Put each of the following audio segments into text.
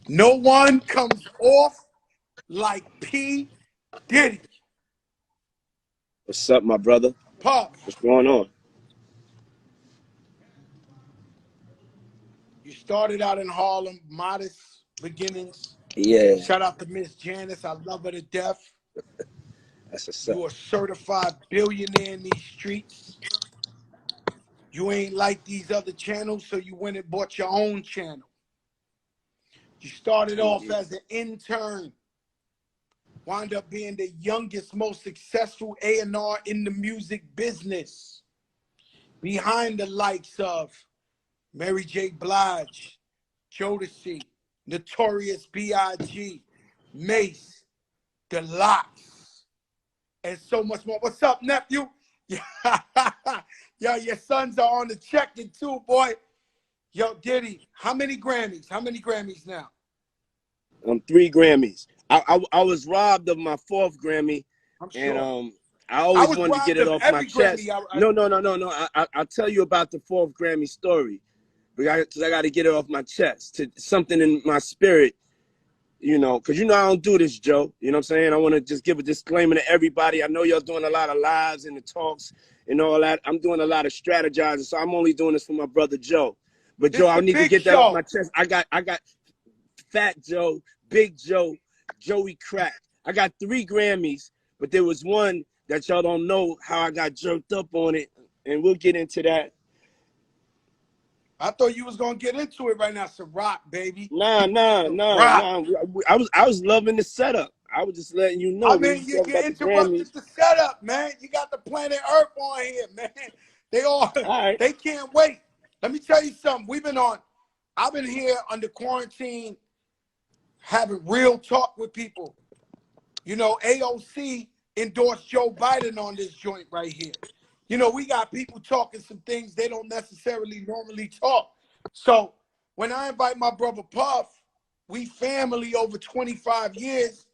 No one comes off like P. Diddy. What's up, my brother? Puff, What's going on? you started out in Harlem, modest beginnings. Yeah, Shout out to Miss Janice. I love her to death. that's what's up. You a certified billionaire in these streets. You ain't like these other channels, so you went and bought your own channel. You started off Indeed. as an intern, wound up being the youngest, most successful A&R in the music business, behind the likes of Mary J. Blige, Jodeci, Notorious B.I.G., Mace, The Lox, and so much more. What's up, nephew? Yo, your sons are on the check-in too, boy. Yo, Diddy, how many Grammys? How many Grammys now? 3 Grammys. I was robbed of my 4th Grammy, I'm and sure. I I always was wanted to get robbed it of off my every chest. Grammy. No. I'll tell you about the 4th Grammy story, because I got to get it off my chest. To something in my spirit, because I don't do this, Joe. You know what I'm saying? I want to just give a disclaimer to everybody. I know y'all doing a lot of lives and the talks and all that. I'm doing a lot of strategizing, so I'm only doing this for my brother Joe. But Joe, This I the need to big get that off my show. chest. I got Fat Joe, Big Joe, Joey Crack. I got 3 Grammys, but there was one that y'all don't know how I got jerked up on it, and we'll get into that. I thought you was gonna get into it right now. It's a rock, baby. Nah. The rock. I was loving the setup. I was just letting you know I when mean, you you, talk you about the interrupted Grammys. the setup, man. You got the planet Earth on here, man. They all All right. they can't wait. Let me tell you something. I've been here under quarantine having real talk with people. AOC endorsed Joe Biden on this joint right here. We got people talking some things they don't necessarily normally talk. So when I invite my brother Puff, we family over 25 years.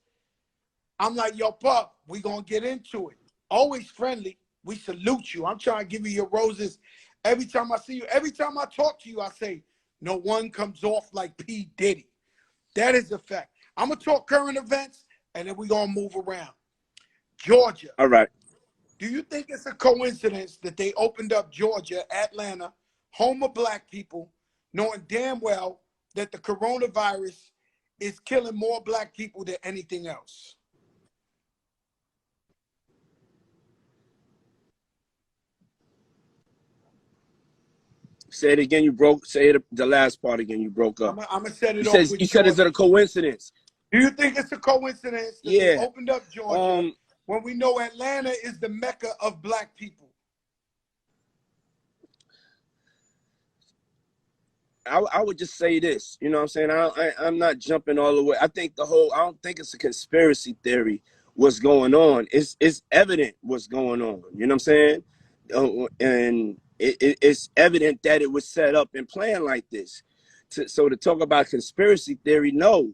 I'm like, yo, Puff, we gonna get into it. Always friendly. We salute you. I'm trying to give you your roses every time I see you. Every time I talk to you, I say, no one comes off like P. Diddy. That is a fact. I'm gonna talk current events and then we're gonna move around. Georgia. All right. Do you think it's a coincidence that they opened up Georgia, Atlanta, home of black people, knowing damn well that the coronavirus is killing more black people than anything else? Say it again. Say it the last part again. You broke up. I'm gonna set You it said off with you said is it Georgia. a coincidence? Do you think it's a coincidence that they Yeah. opened up Georgia Um. when we know Atlanta is the mecca of black people? I would just say this. You know what I'm saying? I'm not jumping all the way. I don't think it's a conspiracy theory. What's going on? It's evident what's going on. You know what I'm saying? And it's evident that it was set up and planned like this. So to talk about conspiracy theory, no,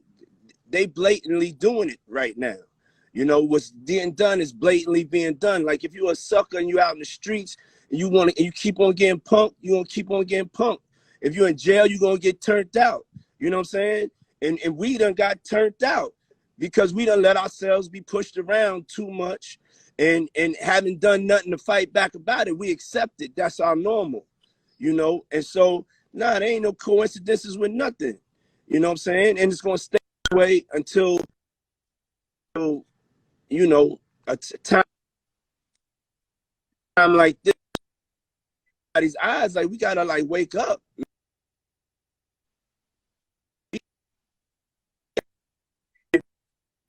they blatantly doing it right now. What's being done is blatantly being done. Like if you're a sucker and you out in the streets and you keep on getting punked, you gonna keep on getting punked. If you're in jail, you're gonna get turned out. You know what I'm saying? And we done got turned out because we done let ourselves be pushed around too much and haven't done nothing to fight back about it. We accept it. That's our normal. And so there ain't no coincidences with nothing. You know what I'm saying? And it's gonna stay that way until a time like this. These eyes, like we gotta like wake up.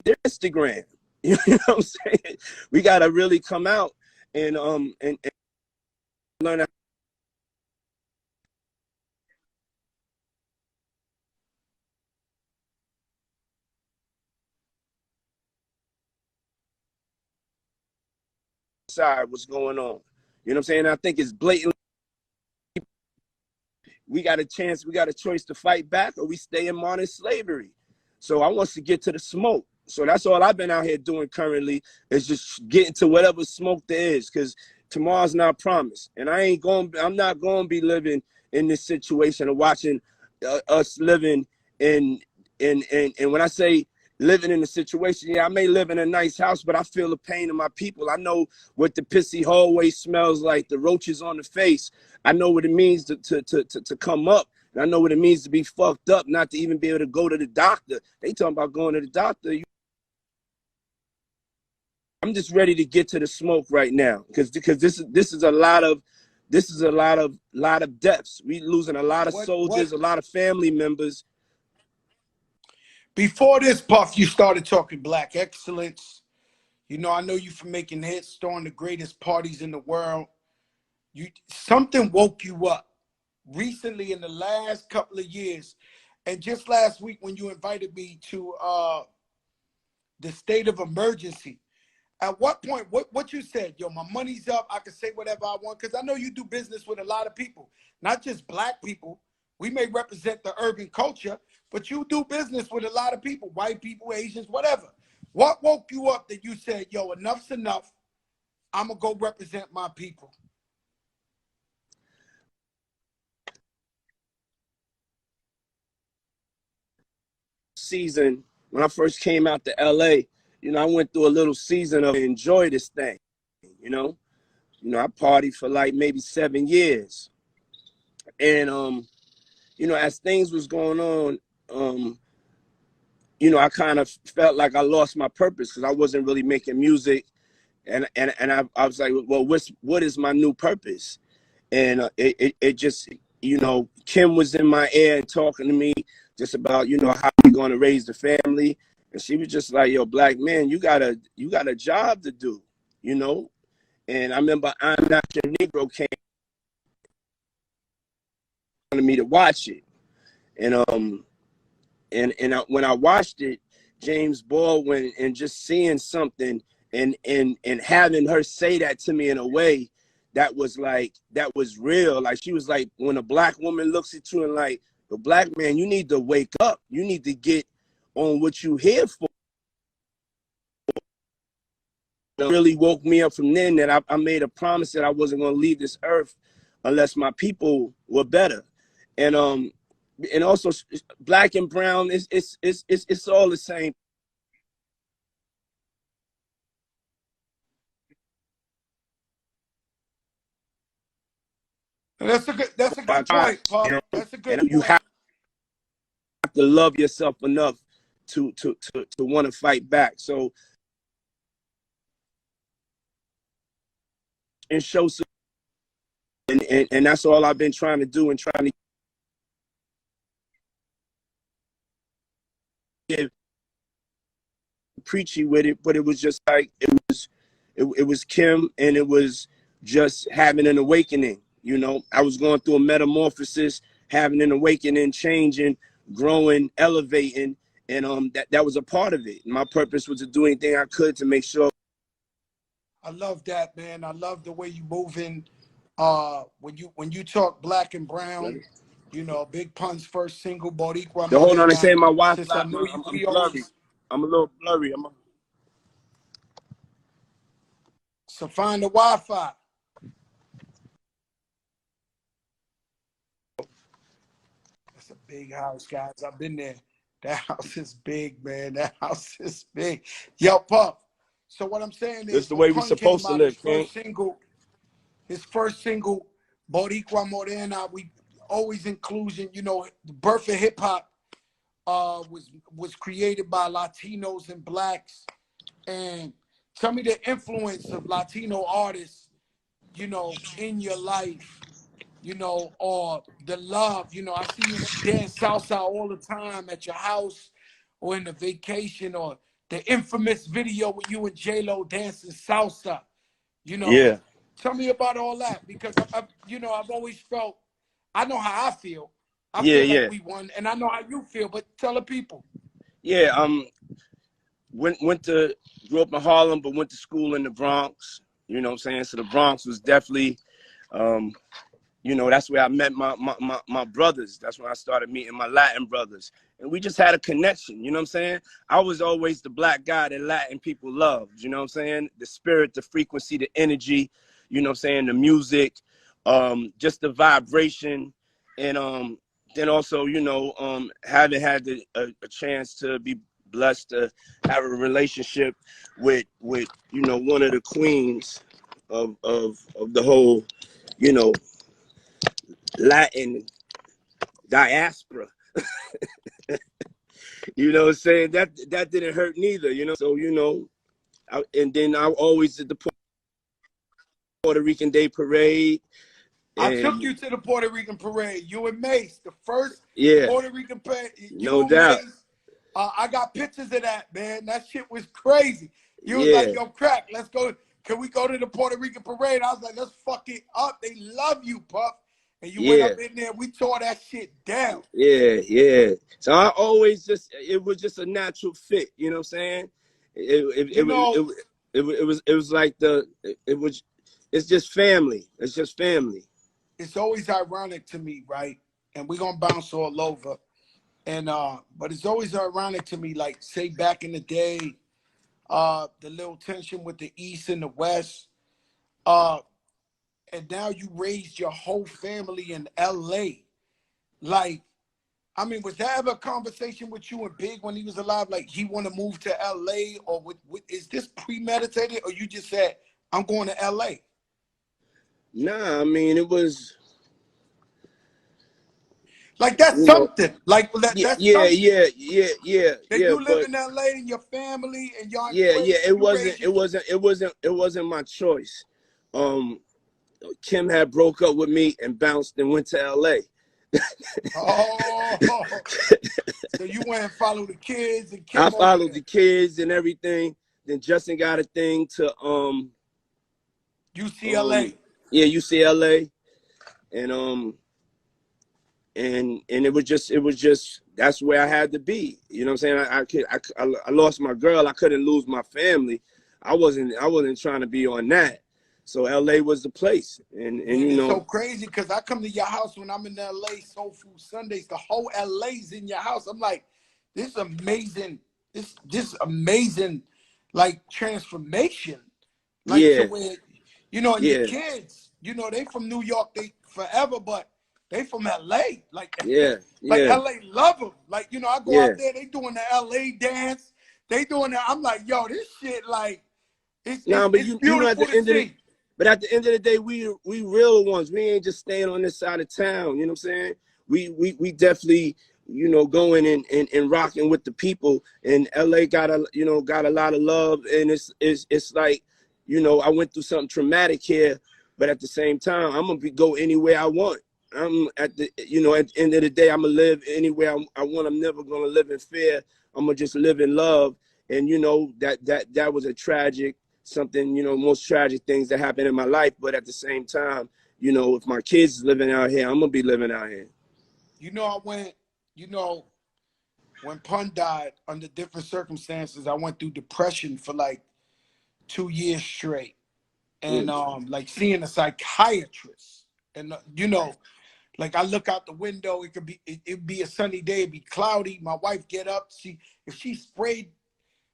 Their Instagram. You know what I'm saying? We gotta really come out and learn how side what's going on. You know what I'm saying? I think it's blatantly we got a choice to fight back or we stay in modern slavery. So I want to get to the smoke. So that's all I've been out here doing currently is just getting to whatever smoke there is, because tomorrow's not promised. And I'm not going to be living in this situation of watching us living in And when I say living in a situation, yeah, I may live in a nice house, but I feel the pain of my people. I know what the pissy hallway smells like, the roaches on the face. I know what it means to come up. And I know what it means to be fucked up, not to even be able to go to the doctor. They talking about going to the doctor. I'm just ready to get to the smoke right now, because this is a lot of deaths. We losing a lot of soldiers, a lot of family members. Before this, Puff, you started talking black excellence. You know, I know you from making hits, throwing the greatest parties in the world. Something woke you up recently in the last couple of years. And just last week when you invited me to the state of emergency, at what point, what you said, yo, my money's up, I can say whatever I want, because I know you do business with a lot of people, not just black people. We may represent the urban culture, but you do business with a lot of people, white people, Asians, whatever. What woke you up that you said, yo, enough's enough, I'm going to go represent my people? Season, when I first came out to LA, you know, I went through a little season of enjoy this thing, you know. I partied for like maybe 7 years. And you know, as things was going on, you know, I kind of felt like I lost my purpose because I wasn't really making music. And I was like, well, what is my new purpose? And it just, you know, Kim was in my ear and talking to me just about, you know, how we going to raise the family. And she was just like, yo, black man, you got a job to do, you know. And I remember I'm Not Your Negro came to me to watch it. And when I watched it, James Baldwin, and just seeing something and having her say that to me in a way that was real. Like, she was like, when a black woman looks at you and like, the black man, you need to wake up. You need to get on what you here for. It really woke me up from then, that I made a promise that I wasn't going to leave this earth unless my people were better. And also black and brown, it's all the same. And that's a good point, Puff. That's a good point. You have to love yourself enough to want to fight back. So, and show some, and that's all I've been trying to do, and trying to get preachy with it. But it was just like, it was Kim, and it was just having an awakening. You know, I was going through a metamorphosis, having an awakening, changing, growing, elevating, and that was a part of it. My purpose was to do anything I could to make sure. I love that, man. I love the way you moving. When you talk black and brown, you know, Big Pun's first single, Boricua Morena. Hold on, I say my Wi-Fi. Since I know you, I'm blurry. I'm a little blurry. So find the Wi-Fi. That's a big house, guys. I've been there. That house is big, man. That house is big. Yo, Puff. So what I'm saying is, this the way we're supposed to live, his first single, Boricua Morena, we always inclusion, you know, the birth of hip hop was created by Latinos and blacks. And tell me the influence of Latino artists, you know, in your life, you know, or the love. You know, I see you dance salsa all the time at your house or in the vacation, or the infamous video with you and J-Lo dancing salsa, you know. Yeah. Tell me about all that, because you know, I've always felt, I know how I feel. I feel like we won, and I know how you feel, but tell the people. Yeah, grew up in Harlem, but went to school in the Bronx. You know what I'm saying? So the Bronx was definitely, you know, that's where I met my brothers. That's when I started meeting my Latin brothers. And we just had a connection, you know what I'm saying? I was always the black guy that Latin people loved, you know what I'm saying? The spirit, the frequency, the energy, you know what I'm saying? The music, just the vibration. And then also, you know, having had a chance to be blessed to have a relationship with you know, one of the queens of the whole, you know, Latin diaspora. You know what I'm saying? That didn't hurt neither, you know. So, you know, and then I always did the Puerto Rican Day Parade. I took And you to the Puerto Rican parade. You and Mace, the first yeah, Puerto Rican parade. no You and doubt. Mace. I got pictures of that, man. That shit was crazy. You was Yeah, like, yo, crack, let's go. Can we go to the Puerto Rican parade? I was like, let's fuck it up. They love you, Puff. And you went yeah, up in there. We tore that shit down. yeah. So I always just, it was just a natural fit. You know what I'm saying? You know, It was like it's just family. It's just family. it's always ironic to me, right? And we're gonna bounce all over. And but it's always ironic to me, like, say back in the day, the little tension with the East and the West. And now you raised your whole family in LA. Like, I mean, was there ever a conversation with you and Big when he was alive? Like, he want to move to LA, or is this premeditated, or you just said, I'm going to LA? Nah, I mean, it was, Like, that's you know, something. Like, that's yeah, something. That yeah. you live But in LA and your family and y'all yeah, embrace and you raise your kids. it wasn't my choice. Kim had broke up with me and bounced and went to LA. Oh, so you went and followed the kids and I Kim over followed there. the kids and everything. Then Justin got a thing to UCLA. yeah, UCLA, and and it was just that's where I had to be. You know what I'm saying? I lost my girl. I couldn't lose my family. I wasn't trying to be on that. So LA was the place, and Man, you it's know, so crazy because I come to your house when I'm in LA, Soul Food Sundays. The whole LA's in your house. I'm like, this is amazing. This amazing, like, transformation. Like, to yeah, where, you know, and your yeah, kids, you know, they from New York, they forever, but they from LA. Like, yeah, like yeah, LA love them. Like, you know, I go yeah. out there, they doing the LA dance. They doing that. I'm like, yo, this shit, like, Nah, but it's you know, beautiful to see. but at the end of the day, we real ones. We ain't just staying on this side of town. You know what I'm saying? We definitely, you know, going and rocking with the people. And LA got a lot of love. And it's like, you know, I went through something traumatic here, but at the same time, I'm gonna go anywhere I want. I'm at the end of the day, I'm gonna live anywhere I want. I'm never gonna live in fear. I'm gonna just live in love. And you know, that was a tragic something, you know, most tragic things that happened in my life. But at the same time, you know, if my kids is living out here, I'm gonna be living out here. You know, you know, when Pun died, under different circumstances, I went through depression for like 2 years straight. And Mm. like, seeing a psychiatrist. And you know, like, I look out the window, it'd be a sunny day, it'd be cloudy. My wife get up, if she sprayed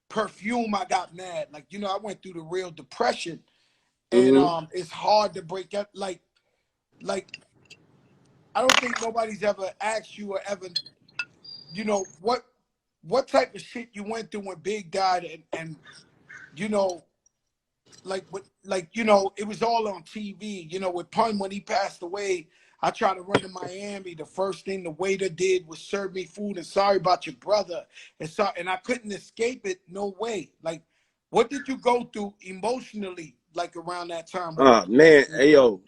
perfume, I got mad. Like, you know, I went through the real depression. And Mm-hmm. it's hard to break up. Like I don't think nobody's ever asked you or ever, you know, what type of shit you went through when Big died. And you know, you know, it was all on TV. You know, with Pun, when he passed away, I tried to run to Miami. The first thing the waiter did was serve me food and sorry about your brother. And I couldn't escape it. No way. Like, what did you go through emotionally, like, around that time when Oh when man, hey yo,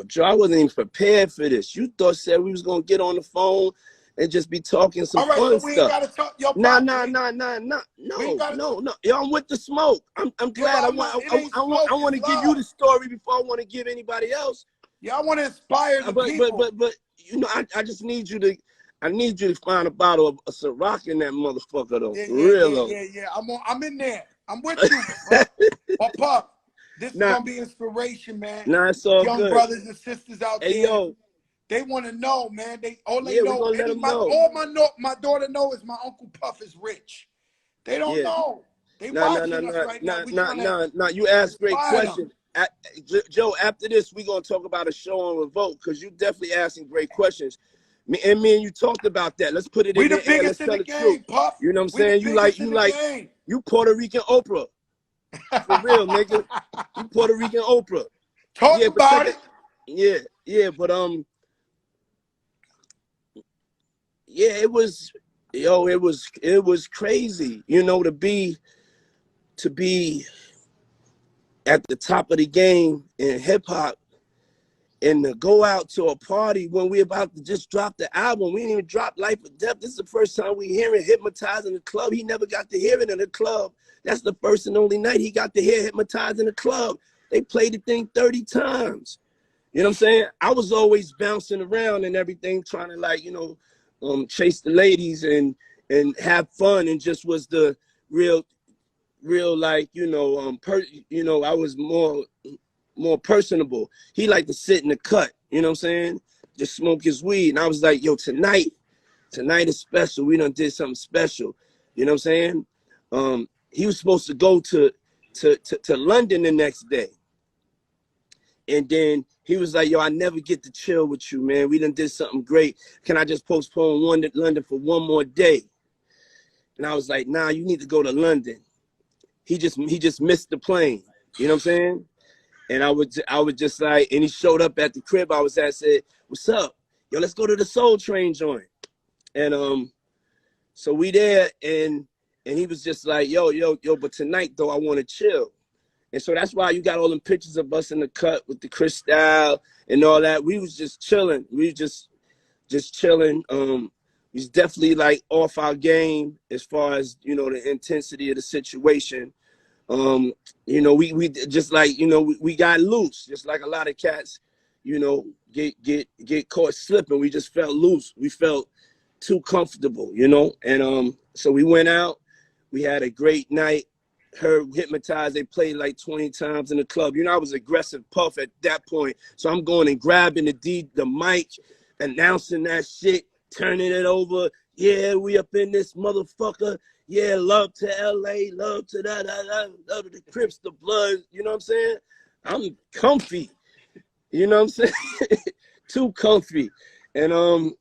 Joe, I wasn't even prepared for this. You thought said we was gonna get on the phone and just be talking some all right, so fun we ain't stuff. gotta talk, yo, Nah, Pop. nah, nah, nah, nah, We ain't no, gotta no, talk. no. Yo, I'm with the smoke. I'm Yeah, glad. but I'm not, it ain't I smoke, want it's to give you love. the story before I want to give anybody else. Yeah, I want to inspire the people. But you know, I just need you to, I need you to find a bottle of a Ciroc in that motherfucker though, Yeah, for yeah, real yeah, though. yeah, yeah. I'm in there. I'm with you, bro. But Pup, this is Nah, gonna be inspiration, man. nah, it's all Young good. brothers and sisters out Hey there, yo, they want to know, man. All they yeah, we know, gonna let them know. all my daughter know is my Uncle Puff is rich. They don't Yeah. know. They Nah, nah, nah, watching us nah, right now. nah, We nah, trying to nah, nah. You asked great inspire them. questions. Joe, after this, we're gonna talk about a show on Revolt because you definitely asking great questions. Me and you talked about that. Let's put it We in the the air. Let's biggest in tell the the truth. game, Puff. You know what I'm We the saying? biggest in the game. You Puerto Rican Oprah. For real, nigga. You Puerto Rican Oprah. Talk Yeah, but about it. Yeah, but yeah, it was crazy, you know, to be at the top of the game in hip hop and to go out to a party when we about to just drop the album. We didn't even drop Life or Death. This is the first time we hearing Hypnotize in the club. He never got to hear it in the club. That's the first and only night he got to hear Hypnotize in the club. They played the thing 30 times. You know what I'm saying? I was always bouncing around and everything, trying to, like, you know, chase the ladies and have fun, and just was the real like, you know, I was more personable. He liked to sit in the cut, you know what I'm saying? Just smoke his weed. And I was like, yo, tonight is special. We done did something special. You know what I'm saying? He was supposed to go to London the next day. And then he was like, yo, I never get to chill with you, man. We done did something great. Can I just postpone London for one more day? And I was like, nah, you need to go to London. He just missed the plane. You know what I'm saying? And I would just like, and he showed up at the crib I was at, said, what's up? Yo, let's go to the Soul Train joint. And so we there, and he was just like, yo, but tonight though, I want to chill. And so that's why you got all them pictures of us in the cut with the crystal and all that. We was just chilling. We was just chilling. We was definitely like off our game as far as, you know, the intensity of the situation. You know, we just like, you know, we got loose, just like a lot of cats, you know, get caught slipping. We just felt loose. We felt too comfortable, you know. And so we went out. We had a great night. Her Hypnotize, they played like 20 times in the club. You know, I was aggressive Puff at that point. So I'm going and grabbing the mic, announcing that shit, turning it over. Yeah, we up in this motherfucker. Yeah, love to LA, love to love to the Crips, the Blood. You know what I'm saying? I'm comfy. You know what I'm saying? Too comfy. And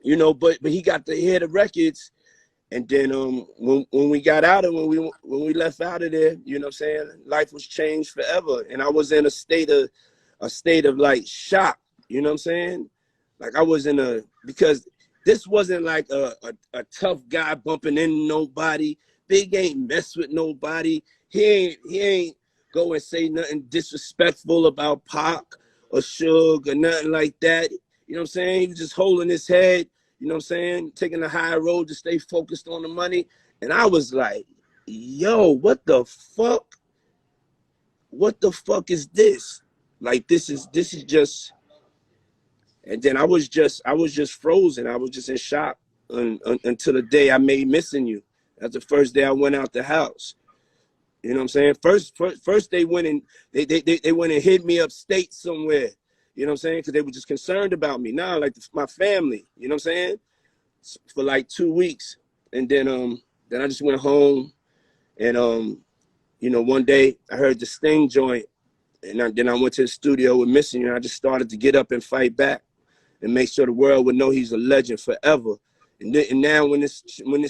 you know, but he got to hear the records. And then when we got out of when we left out of there, you know what I'm saying, life was changed forever. And I was in a state of like shock, you know what I'm saying? Like I was because this wasn't like a tough guy bumping into nobody. Big ain't mess with nobody. He ain't go and say nothing disrespectful about Pac or Suge or nothing like that. You know what I'm saying? He was just holding his head. You know what I'm saying? Taking the high road to stay focused on the money. And I was like, yo, what the fuck? What the fuck is this? Like, this is just, and then I was just frozen. I was just in shock until the day I made Missing You. That's the first day I went out the house. You know what I'm saying? First they went and they went and hid me upstate somewhere. You know what I'm saying? Because they were just concerned about me. Nah, like my family. You know what I'm saying? For like 2 weeks, and then I just went home, and you know, one day I heard the Sting joint, and then I went to the studio with Missing You, and I just started to get up and fight back, and make sure the world would know he's a legend forever. And now when this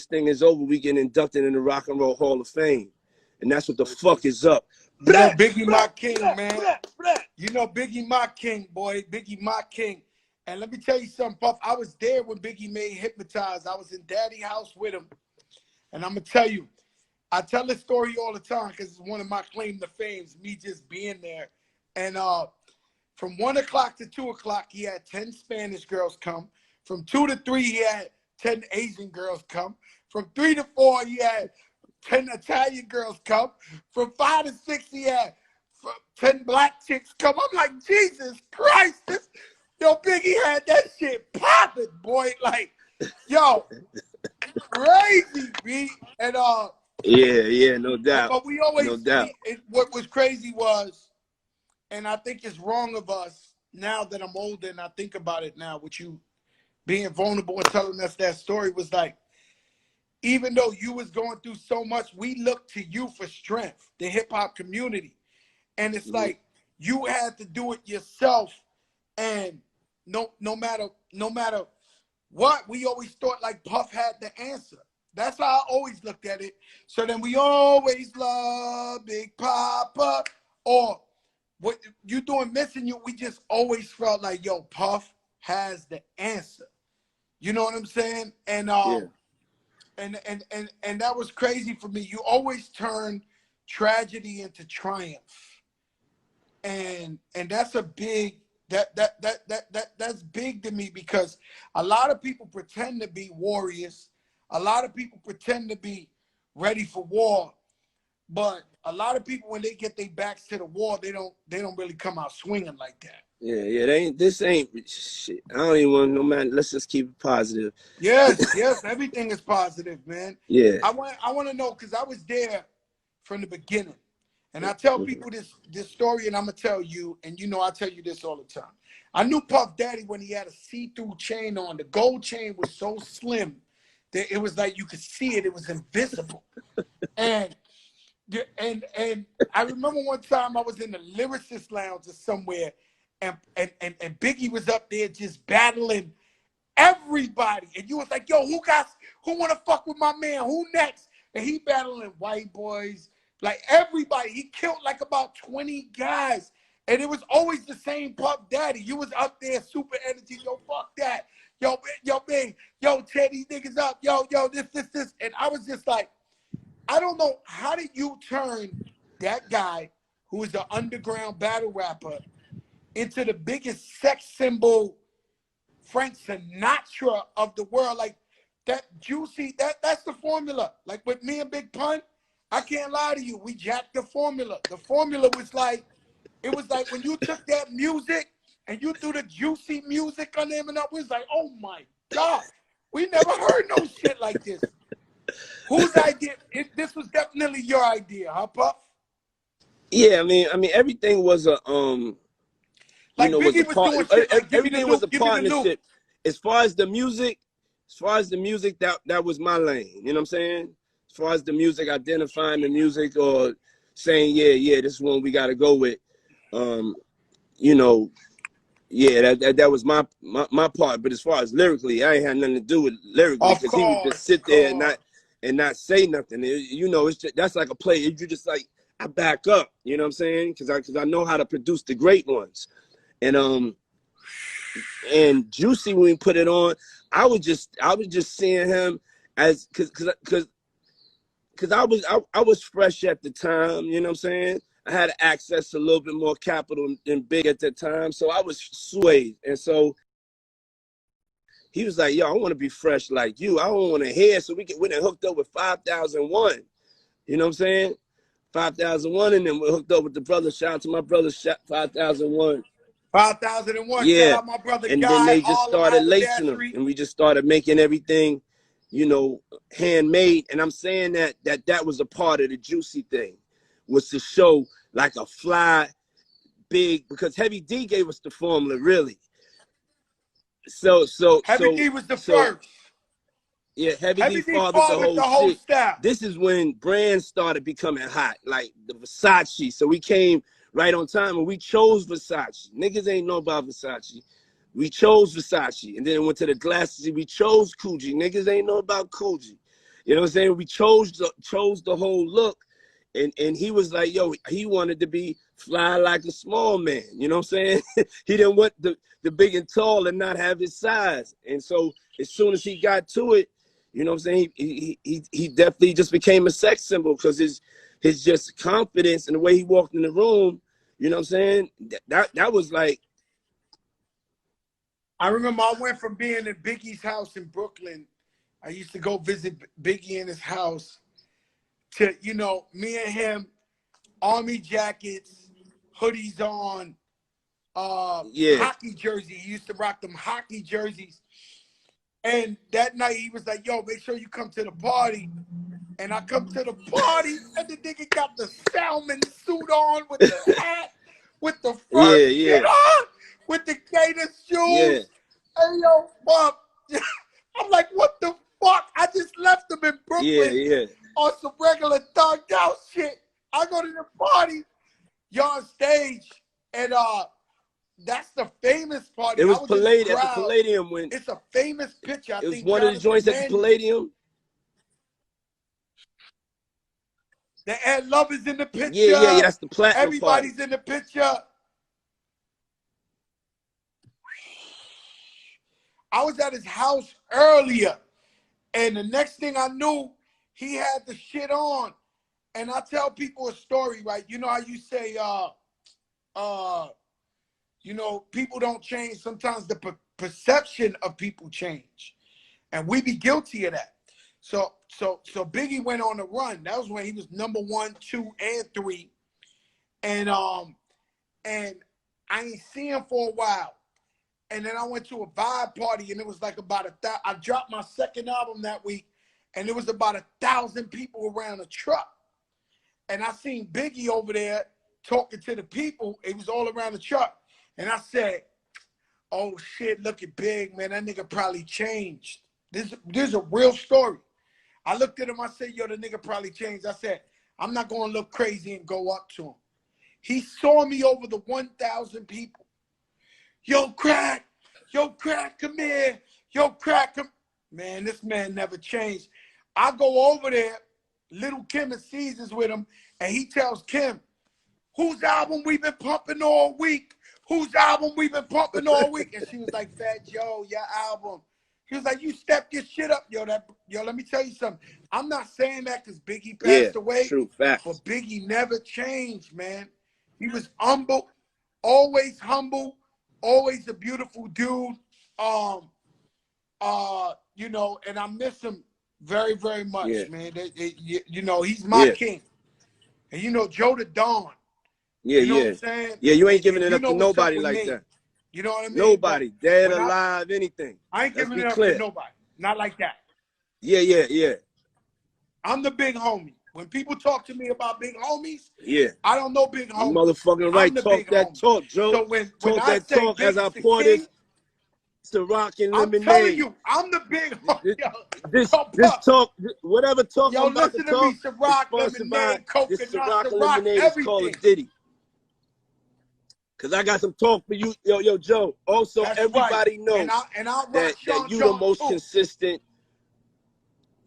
thing is over, we get inducted in the Rock and Roll Hall of Fame, and that's what the fuck is up. You know Biggie my king, man. You know Biggie my king, boy. Biggie my king. And let me tell you something, Puff. I was there when Biggie made Hypnotize. I was in Daddy's house with him. And I'm going to tell you, I tell this story all the time because it's one of my claim to fame, me just being there. And from 1 o'clock to 2 o'clock, he had 10 Spanish girls come. From 2 to 3, he had 10 Asian girls come. From 3 to 4, he had 10 Italian girls come. From 5 to 6, he had 10 black chicks come. I'm like, Jesus Christ, yo, Biggie had that shit popping, boy. Like, yo, crazy, B. And yeah, no doubt. but we always, no doubt. What was crazy was, and I think it's wrong of us now that I'm older and I think about it now, with you being vulnerable and telling us that story, was like, even though you was going through so much, we looked to you for strength, the hip hop community. And it's like, you had to do it yourself. And no matter, no matter what, we always thought like Puff had the answer. That's how I always looked at it. So then we always love Big Papa. Or what you doing Missing You, we just always felt like, yo, Puff has the answer. You know what I'm saying? And Yeah. and that was crazy for me. You always turn tragedy into triumph. And that's a big that's big to me, because a lot of people pretend to be warriors. A lot of people pretend to be ready for war, but a lot of people, when they get their backs to the wall, they don't really come out swinging like that. Yeah. This ain't shit. I don't even want no man. Let's just keep it positive. Yes, everything is positive, man. Yeah. I want to know, because I was there from the beginning. And I tell people this story, and I'm going to tell you, and you know I tell you this all the time. I knew Puff Daddy when he had a see-through chain on. The gold chain was so slim that it was like you could see it. It was invisible. And I remember one time I was in the Lyricist Lounge or somewhere, and Biggie was up there just battling everybody. And you was like, yo, who want to fuck with my man? Who next? And he battling white boys, like everybody. He killed like about 20 guys. And it was always the same Puff Daddy. You was up there, super energy. Yo, fuck that. Yo, man. Yo, tear these niggas up. Yo, this. And I was just like, I don't know, how did you turn that guy who is an underground battle rapper into the biggest sex symbol, Frank Sinatra of the world? Like that Juicy, that's the formula. Like with me and Big Pun, I can't lie to you, we jacked the formula. The formula was like, it was like when you took that music and you threw the Juicy music on them, and it was like, oh my God, we never heard no shit like this. Whose idea? This was definitely your idea, huh, Puff? Yeah, I mean, everything was a Like was a Biggie was part. doing shit like Everything was a give me the loop. partnership. As far as the music, that was my lane. You know what I'm saying? As far as the music, identifying the music or saying, yeah, this is one we got to go with. You know, yeah, that was my part. But as far as lyrically, I ain't had nothing to do with lyrically, because he would just sit there and not say nothing. You know, it's just, that's like a play. You just like, I back up. You know what I'm saying? Because I know how to produce the great ones. And Juicy, when we put it on, I was just seeing him as because I was fresh at the time. You know what I'm saying? I had access to a little bit more capital than Big at that time, so I was swayed. And so he was like, yo, I want to be fresh like you. I don't want to hear. So we went and hooked up with 5001. You know what I'm saying? 5001, and then we hooked up with the brother. Shout out to my brother, 5001. 5001. Yeah. Shout out my brother And Guy, then they just started lacing them, Haberdashery. and we just started making everything, you know, handmade. And I'm saying that was a part of the Juicy thing, was to show like a fly, big, because Heavy D gave us the formula, really. So Heavy D was the first. Yeah, Heavy D D fathered the whole shit. style. This is when brands started becoming hot, like the Versace. So we came right on time, and we chose Versace. Niggas ain't know about Versace. We chose Versace. And then went to the glasses, we chose Coogee. Niggas ain't know about Coogee. You know what I'm saying? We chose the whole look. And he was like, yo, he wanted to be fly like a small man. You know what I'm saying? He didn't want the big and tall and not have his size. And so as soon as he got to it, you know what I'm saying, he definitely just became a sex symbol, because his just confidence and the way he walked in the room, you know what I'm saying? That was like. I remember I went from being at Biggie's house in Brooklyn. I used to go visit Biggie in his house, to, you know, me and him, army jackets, hoodies on, hockey jersey. He used to rock them hockey jerseys. And that night he was like, yo, make sure you come to the party. And I come to the party, and the nigga got the salmon suit on with the hat, with the fur shit on, with the gator shoes. Yeah. Hey, yo, Bob. I'm like, what the fuck? I just left him in Brooklyn on some regular thugged out shit. I go to the party, you're on stage, and That's the famous party. It I was was in the at the crowd. Palladium when It's a famous picture. I it was think one of the Jonathan joints at the Mann. Palladium. The Ed Love is in the picture. Yeah. That's the platinum Everybody's party. in the picture. I was at his house earlier, and the next thing I knew, he had the shit on. And I tell people a story, right? You know how you say, you know, people don't change. Sometimes the perception of people change, and we be guilty of that. So Biggie went on a run. That was when he was number 1, 2, and 3, and I ain't seen him for a while. And then I went to a vibe party, and it was like about I dropped my second album that week, and there was about 1,000 people around the truck. And I seen Biggie over there talking to the people. It was all around the truck. And I said, oh shit, look at Big, man. That nigga probably changed. This is a real story. I looked at him, I said, yo, the nigga probably changed. I said, I'm not gonna look crazy and go up to him. He saw me over the 1,000 people. Yo, Crack, come here. Yo, Crack, come. Man, this man never changed. I go over there, Little Kim and Caesars with him, and he tells Kim, whose album we been pumping all week? Whose album we been pumping all week? And she was like, Fat Joe, your album. He was like, you step your shit up, yo. Let me tell you something. I'm not saying that because Biggie passed away, true facts. but Biggie never changed, man. He was humble, always a beautiful dude. You know, and I miss him very, very much, man. You know, he's my king. And you know, Joe the Don. You know what I'm saying? Yeah, you ain't giving it up to nobody like me. that. You know what I mean? Nobody, dead, alive, anything. I ain't giving it up clear. to nobody. Not like that. Yeah. I'm the big homie. When people talk to me about big homies, yeah, I don't know big homies. Motherfucking right. Talk that homie. Talk, Joe. So when talk I that say talk as I pour this to rock and lemonade. I'm telling you, I'm the big homie. This talk, whatever talk yo, I'm about listen to talk, me, Ciroc, lemonade, coconut, Ciroc, everything. Call it Diddy. Cause I got some talk for you, yo, Joe. Also, that's everybody knows and I'll that you the most consistent,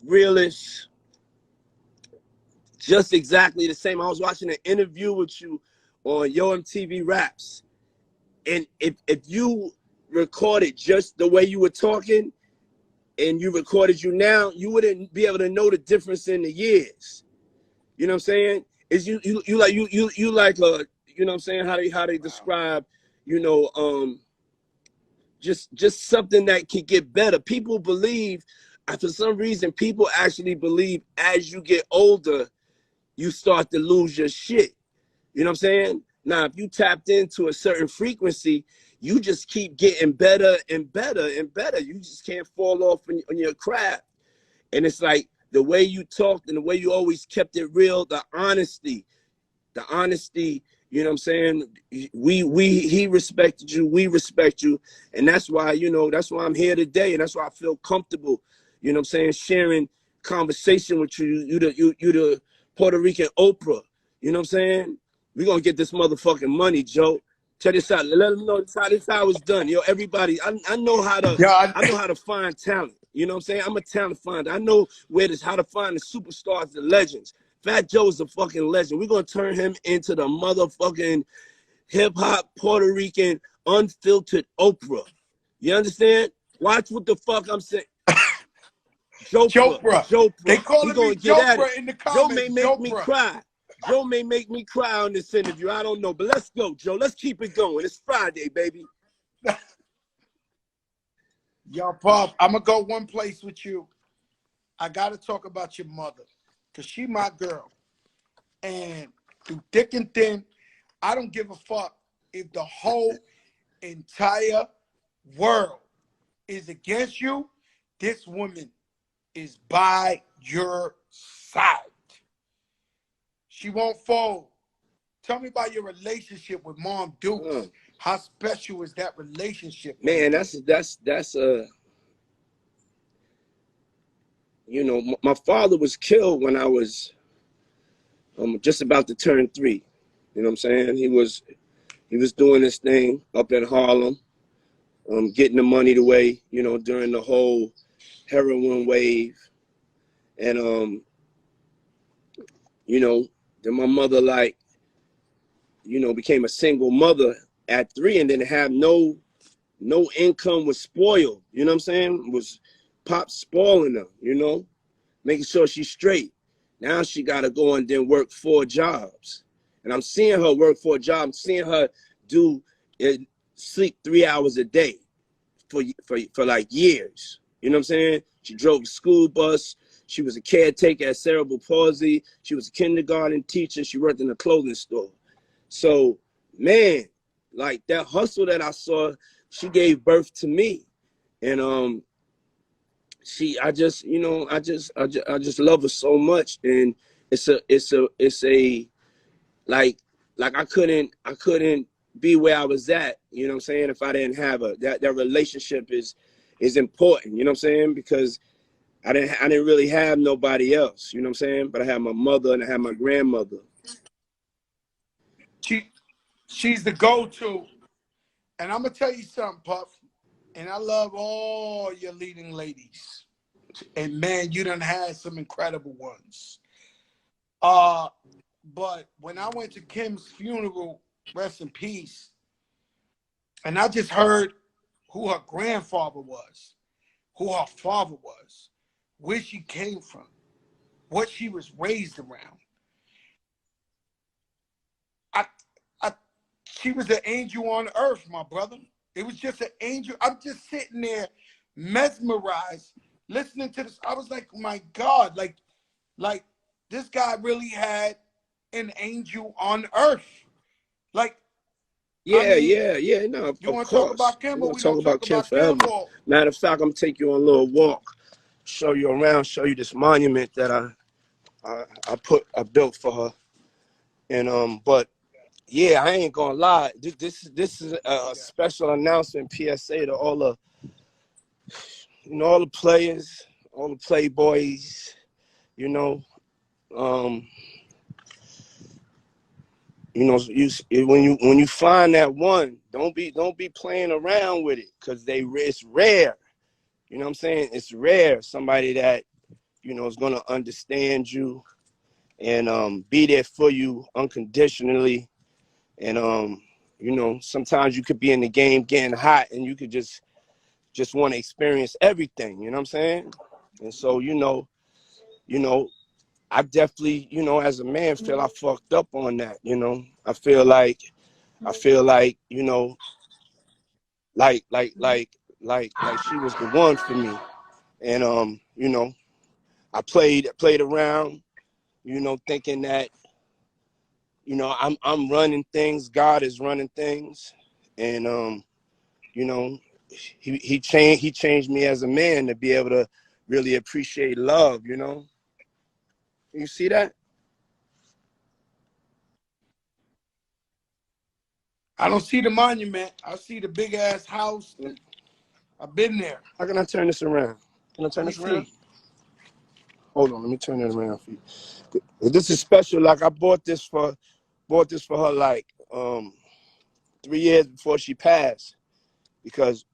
realest, just exactly the same. I was watching an interview with you on Yo MTV Raps, and if you recorded just the way you were talking, and you recorded you now, you wouldn't be able to know the difference in the years. You know what I'm saying? Is you like a, you know what I'm saying, how they describe, you know, just something that could get better. People believe, for some reason, people actually believe as you get older, you start to lose your shit. You know what I'm saying? Now, if you tapped into a certain frequency, you just keep getting better and better and better. You just can't fall off on your craft. And it's like the way you talked and the way you always kept it real, the honesty, you know what I'm saying? He respected you, we respect you. And that's why, you know, that's why I'm here today. And that's why I feel comfortable, you know what I'm saying, sharing conversation with you. You the Puerto Rican Oprah. You know what I'm saying? We're gonna get this motherfucking money, Joe. Check this out. Let them know this how it's done. Yo, everybody, I know how to I know how to find talent. You know what I'm saying? I'm a talent finder. I know how to find the superstars, the legends. Fat Joe is a fucking legend. We're gonna turn him into the motherfucking hip-hop Puerto Rican unfiltered Oprah. You understand? Watch what the fuck I'm saying. Joprah. They call it Joprah in the comments. Joe may make me cry. Joe may make me cry on this interview. I don't know, but let's go, Joe. Let's keep it going. It's Friday, baby. Yo, Pop, I'm gonna go one place with you. I gotta talk about your mother, cause she my girl. And through thick and thin, I don't give a fuck if the whole entire world is against you. This woman is by your side. She won't fold. Tell me about your relationship with Mom Dukes. How special is that relationship? Man, that's you know, my father was killed when I was just about to turn 3. You know what I'm saying? He was doing this thing up in Harlem, getting the money away, you know, during the whole heroin wave. And, you know, then my mother, like, you know, became a single mother at 3 and didn't have no income, was spoiled. You know what I'm saying? Was Pop spoiling her, you know, making sure she's straight. Now she got to go and then work 4 jobs. And I'm seeing her work 4 jobs. I'm seeing her do it, sleep 3 hours a day for like years. You know what I'm saying? She drove the school bus. She was a caretaker at cerebral palsy. She was a kindergarten teacher. She worked in a clothing store. So, man, like that hustle that I saw, she gave birth to me. And I just love her so much. And it's a like I couldn't be where I was at, you know what I'm saying, if I didn't have her. That relationship is important, you know what I'm saying? Because I didn't really have nobody else, you know what I'm saying? But I had my mother and I had my grandmother. She's the go-to. And I'm gonna tell you something, Puff. And I love all your leading ladies. And man, you done had some incredible ones. But when I went to Kim's funeral, rest in peace, and I just heard who her grandfather was, who her father was, where she came from, what she was raised around. I, she was an angel on earth, my brother. It was just an angel. I'm just sitting there mesmerized, listening to this. I was like, my God, like this guy really had an angel on earth. Like, I Yeah, mean, yeah, yeah. No, you of want to talk course. about Kim, We're or gonna we talk don't talk about Kim about Kim? forever. Or Matter of fact, I'm gonna take you on a little walk, show you around, show you this monument that I built for her. And but yeah, I ain't gonna lie. This is a special announcement, PSA to all the, you know, all the players, all the playboys, you know. Um, you know, when you find that one, don't be playing around with it, because it's rare. You know what I'm saying? It's rare, somebody that, you know, is gonna understand you and be there for you unconditionally. And you know, sometimes you could be in the game getting hot and you could just want to experience everything, you know what I'm saying? And so, you know, I definitely, you know, as a man feel I fucked up on that, you know. I feel like, you know, like she was the one for me. And you know, I played around, you know, thinking that, you know, I'm running things, God is running things. And you know, he changed me as a man to be able to really appreciate love, you know. You see that? I don't see the monument. I see the big ass house. I've been there. How can I turn this around? Can I Let turn me this around? see. Hold on, let me turn it around for you. This is special. Like I bought this for her like 3 years before she passed, because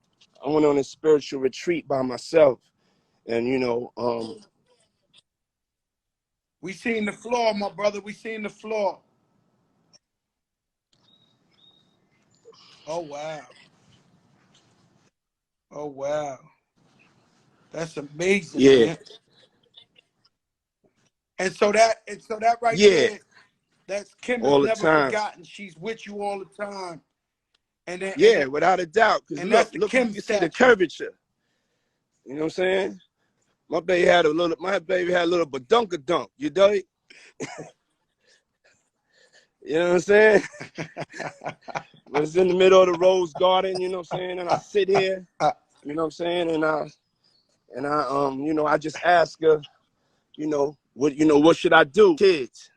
I went on a spiritual retreat by myself. And you know, We seen the floor, my brother. We seen the floor. Oh wow. Oh wow. That's amazing, yeah, man. And so that right yeah, there, that's Kim is all the never time. forgotten. She's with you all the time. And then, Yeah, without a doubt. Because and that's the look, you Kim can see the statue. curvature. You know what I'm saying? My baby had a little badunkadunk. You dig? You know what I'm saying? But it's in the middle of the rose garden, you know what I'm saying? And I sit here, you know what I'm saying? And I you know, I just ask her, what should I do? Kids.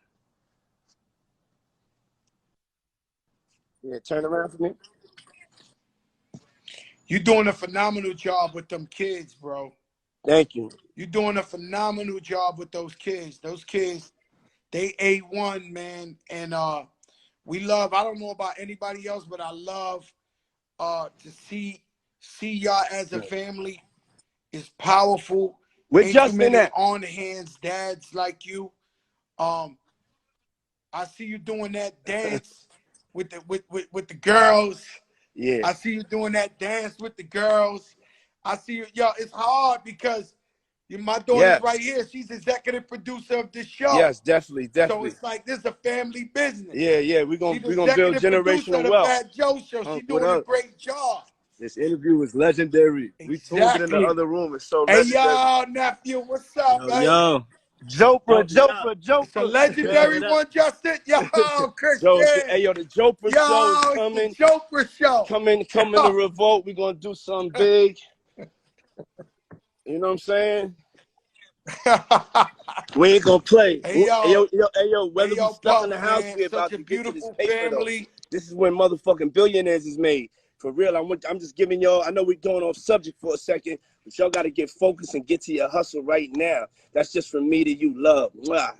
Yeah, turn around for me. You're doing a phenomenal job with them kids, bro. Thank you. You're doing a phenomenal job with those kids. Those kids, they A1, man. And We love, I don't know about anybody else, but I love to see y'all as a family. It's powerful. We're just in Implemented that. on the hands dads like you. I see you doing that dance with the girls. Yeah. I see you doing that dance with the girls. I see you, yo, it's hard because my daughter's right here. She's executive producer of this show. Yes, definitely. So it's like this is a family business. Yeah. We're gonna build Producer of generational the wealth. Fat Joe Show. She's doing a great job. This interview was legendary. Exactly. We tuned it in the other room. It's so hey, legendary. y'all, nephew, what's up, man? Yo. Joprah. It's a legendary one, Justin. Yo, Christian. Hey, yo, the Joprah show is coming. The Joprah show. Coming to Revolt. We're going to do something big. You know what I'm saying? We ain't going to play. Hey, yo, whether we stuck in the house, we're about to get to this paper, family. This is when motherfucking billionaires is made. For real, I'm just giving y'all, I know we're going off subject for a second, but y'all got to get focused and get to your hustle right now. That's just from me to you, love. Mwah.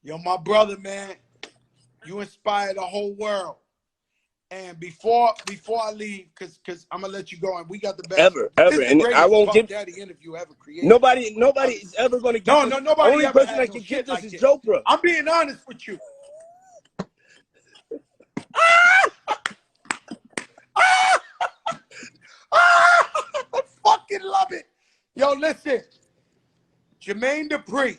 Yo, my brother, man, you inspire the whole world. And before I leave, cause I'm gonna let you go, and we got the best ever, and I won't give Puffdaddy interview ever created. Nobody is ever gonna get this. Nobody. Only person that can get this is Joprah. I'm being honest with you. I fucking love it. Yo, listen, Jermaine Dupri.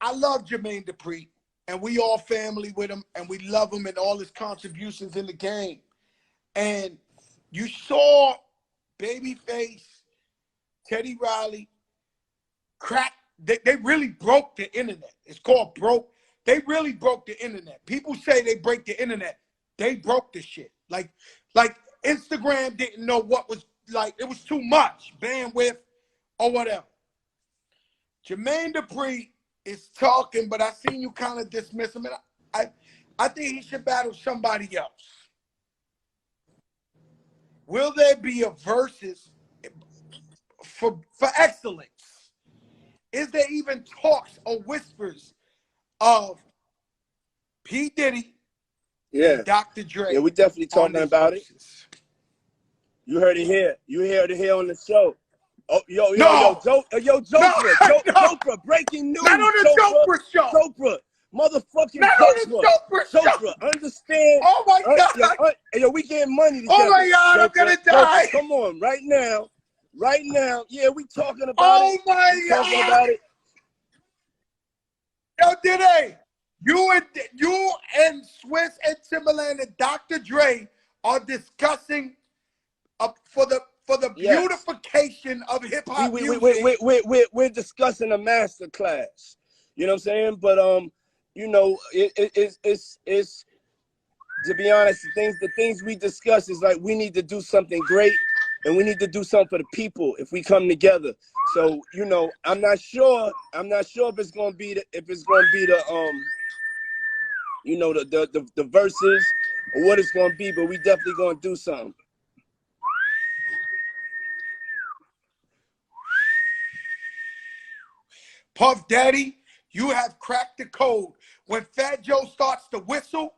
I love Jermaine Dupri, and we all family with him, and we love him and all his contributions in the game. And you saw Babyface, Teddy Riley, crack. They really broke the internet. It's called broke. They really broke the internet. People say they break the internet. They broke the shit. Like Instagram didn't know what was, like, it was too much bandwidth or whatever. Jermaine Dupri is talking, but I seen you kind of dismiss him, and I think he should battle somebody else. Will there be a versus for excellence? Is there even talks or whispers of P. Diddy and Dr. Dre? Yeah, we definitely talking about it. You heard it here. You heard it here on the show. Oh, Joprah, breaking news. Not on the Joprah show. Joprah, motherfucking Not on the Joprah, understand? Oh my God. Yo, we getting money together. Oh my God, I'm gonna die. Come on, right now. Yeah, we talking about it. Oh my God. Talking about it. Yo, Diddy, you and Swiss and Timberland and Dr. Dre are discussing for the beautification of hip hop music. We're discussing a master class. You know what I'm saying? But you know, it's to be honest, the things we discuss is like we need to do something great, and we need to do something for the people if we come together. So, you know, I'm not sure if it's gonna be the you know, the verses or what it's gonna be, but we definitely gonna do something. Puff Daddy, you have cracked the code. When Fat Joe starts to whistle,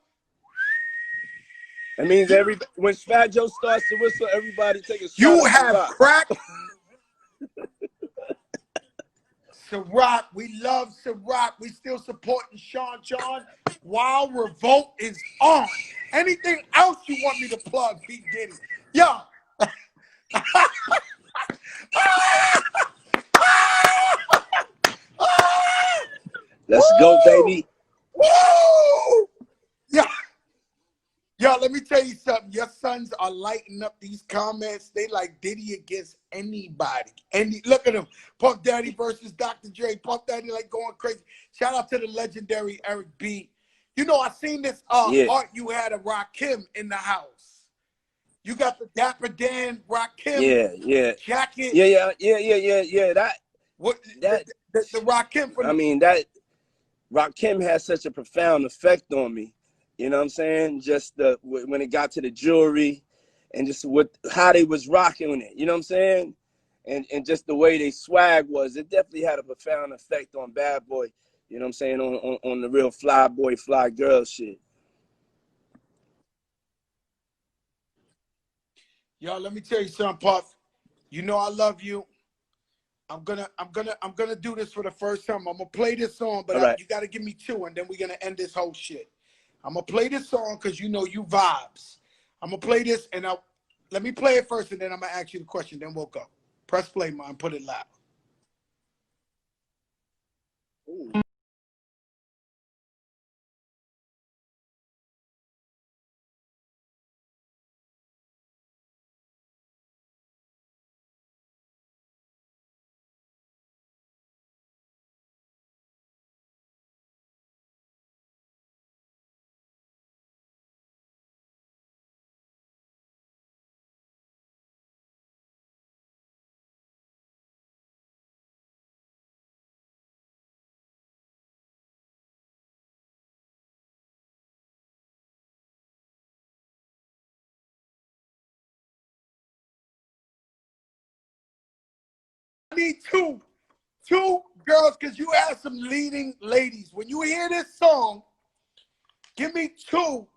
that means when Fat Joe starts to whistle, everybody take a shot. You have cracked. Ciroc, we love Ciroc. We still supporting Sean John while Revolt is on. Anything else you want me to plug, P. Diddy? Yo. Let's go, baby. Woo! Yeah. Yo, let me tell you something. Your sons are lighting up these comments. They like Diddy against anybody. Look at them. Puff Daddy versus Dr. Dre. Puff Daddy like going crazy. Shout out to the legendary Eric B. You know, I seen this art you had of Rakim in the house. You got the Dapper Dan Rakim jacket. Yeah. The Rakim from that Rakim has such a profound effect on me. You know what I'm saying? Just when it got to the jewelry and just how they was rocking it. You know what I'm saying? and just the way they swag was, it definitely had a profound effect on Bad Boy. You know what I'm saying? On the real fly boy, fly girl shit. Yo, let me tell you something, Puff. You know I love you. I'm gonna do this for the first time. I'm gonna play this song, but Right. you gotta give me 2, and then we're gonna end this whole shit. I'm gonna play this song because you know you vibes. I'm gonna play this, and let me play it first, and then I'm gonna ask you the question. Then we'll go. Press play, man. Put it loud. Ooh. I need two girls, because you have some leading ladies. When you hear this song, give me 2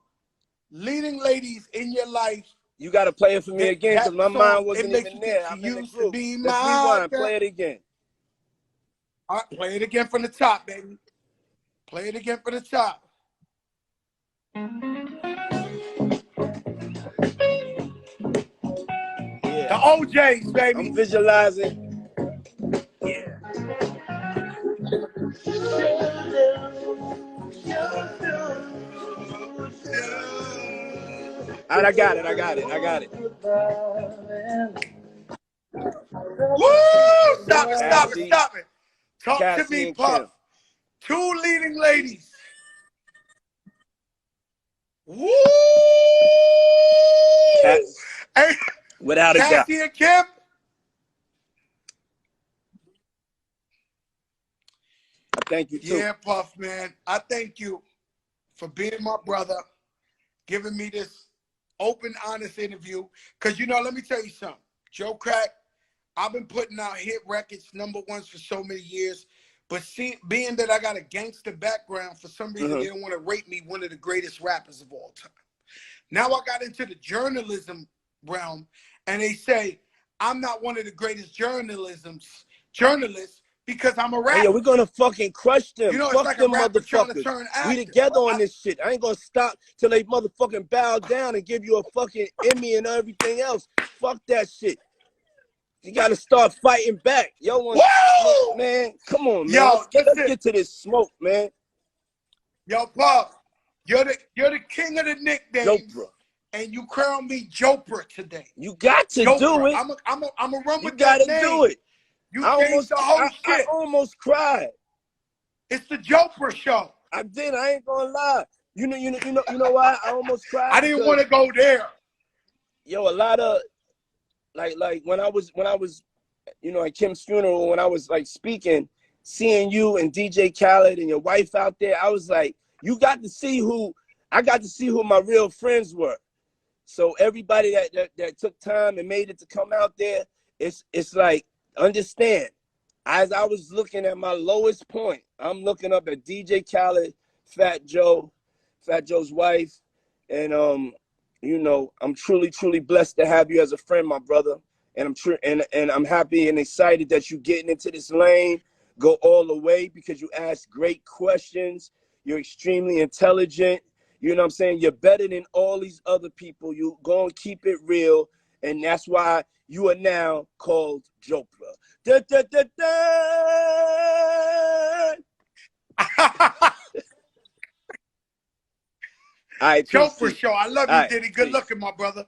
leading ladies in your life. You got to play it for me again because my mind wasn't even there. I'm in the group. Let's rewind. Play it again. All right, play it again from the top, baby. Play it again from the top. Yeah. The OJs, baby. I'm visualizing. Yeah. All right, I got it. Woo! Stop it. Talk Cassie to me, and Puff. Kim. 2 leading ladies. Woo! Hey, without a doubt. Cassie and Kim. I thank you too. Yeah, Puff, man. I thank you for being my brother, giving me this open, honest interview. Because, let me tell you something. Joe Crack, I've been putting out hit records, #1s for so many years. But being that I got a gangster background, for some reason they don't want to rate me one of the greatest rappers of all time. Now I got into the journalism realm, and they say I'm not one of the greatest journalists because I'm a rapper. Hey, yo, we're gonna fucking crush them. It's Fuck like them a rapper trying to motherfuckers. turn actor. We together on this shit. I ain't gonna stop till they motherfucking bow down and give you a fucking Emmy and everything else. Fuck that shit. You gotta start fighting back. Yo, smoke, man. Come on, man. Yo, let's get to this smoke, man. Yo, Puff, you're the king of the nicknames. Joprah. And you crown me joprah today. You got to do it. I'm a run with that name. You gotta do it. You changed the whole shit. I almost cried. It's the Joprah show. I did. I ain't gonna lie. You know why I almost cried? I didn't want to go there. Yo, a lot of like when I was at Kim's funeral, when I was like speaking, seeing you and DJ Khaled and your wife out there, I was like, I got to see who my real friends were. So everybody that took time and made it to come out there, it's like, understand, as I was looking at my lowest point, I'm looking up at DJ Khaled, Fat Joe's wife, and I'm truly blessed to have you as a friend, my brother. And I'm happy and excited that you're getting into this lane. Go all the way because you ask great questions. You're extremely intelligent. You know what I'm saying? You're better than all these other people. You go and keep it real. And that's why you are now called Joprah. Da, da, da, da. All right, Joprah show. I love you, Diddy. Good looking, my brother.